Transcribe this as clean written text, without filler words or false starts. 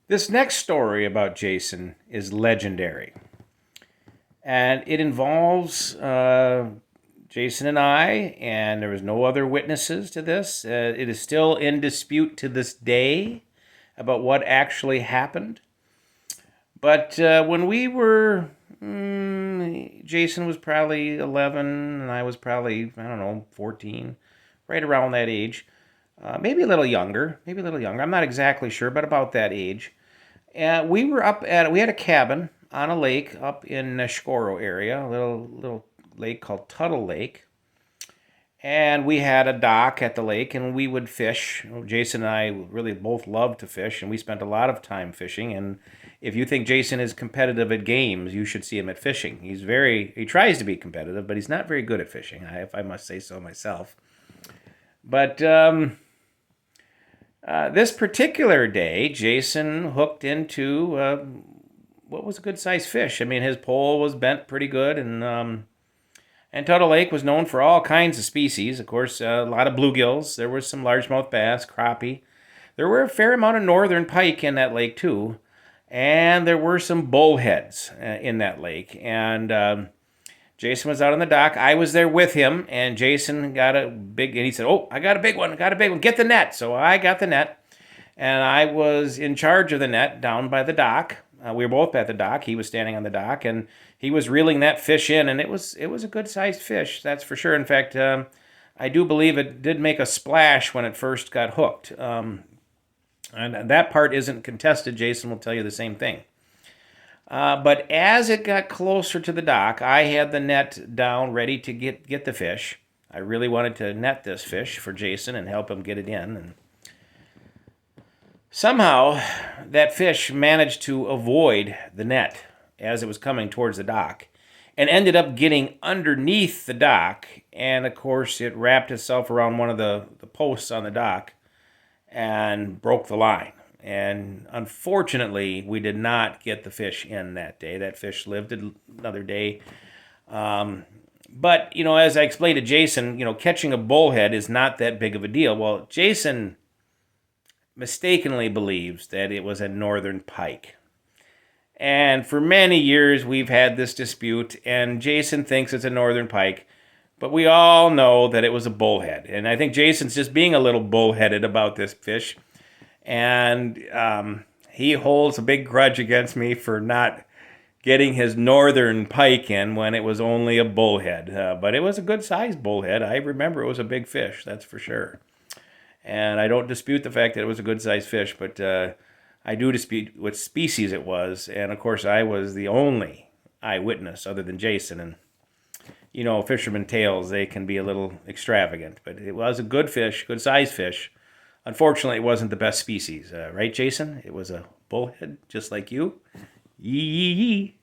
This next story about Jason is legendary, and it involves Jason and I, and there was no other witnesses to this. It is still in dispute to this day about what actually happened. But when we were, Jason was probably 11, and I was probably, I don't know, 14, right around that age. Maybe a little younger, maybe a little younger. I'm not exactly sure, but about that age. We had a cabin on a lake up in the Shkoro area, a little lake called Tuttle Lake. And we had a dock at the lake, and we would fish. Jason and I really both loved to fish, and we spent a lot of time fishing. And if you think Jason is competitive at games, you should see him at fishing. He tries to be competitive, but he's not very good at fishing, if I must say so myself. But this particular day, Jason hooked into what was a good sized fish. I mean, his pole was bent pretty good, and Tuttle Lake was known for all kinds of species. Of course, a lot of bluegills. There was some largemouth bass, crappie. There were a fair amount of northern pike in that lake too, and there were some bullheads in that lake. And Jason was out on the dock. I was there with him, and Jason got a big, and he said, "Oh, I got a big one, Get the net." So I got the net, and I was in charge of the net down by the dock. We were both at the dock. He was standing on the dock, and he was reeling that fish in, and it was a good-sized fish, that's for sure. In fact, I do believe it did make a splash when it first got hooked. And that part isn't contested. Jason will tell you the same thing. But as it got closer to the dock, I had the net down ready to get the fish. I really wanted to net this fish for Jason and help him get it in. And somehow, that fish managed to avoid the net as it was coming towards the dock and ended up getting underneath the dock. And of course, it wrapped itself around one of the posts on the dock and broke the line. And unfortunately, we did not get the fish in that day. That fish lived another day. But, as I explained to Jason, catching a bullhead is not that big of a deal. Well, Jason mistakenly believes that it was a northern pike. And for many years, we've had this dispute, and Jason thinks it's a northern pike, but we all know that it was a bullhead. And I think Jason's just being a little bullheaded about this fish. And he holds a big grudge against me for not getting his northern pike in when it was only a bullhead. But it was a good-sized bullhead. I remember it was a big fish, that's for sure. And I don't dispute the fact that it was a good-sized fish, but I do dispute what species it was. And, of course, I was the only eyewitness other than Jason. And, fisherman tales, they can be a little extravagant. But it was a good fish, good-sized fish. Unfortunately, it wasn't the best species. Right, Jason? It was a bullhead, just like you. Yee, yee, yee.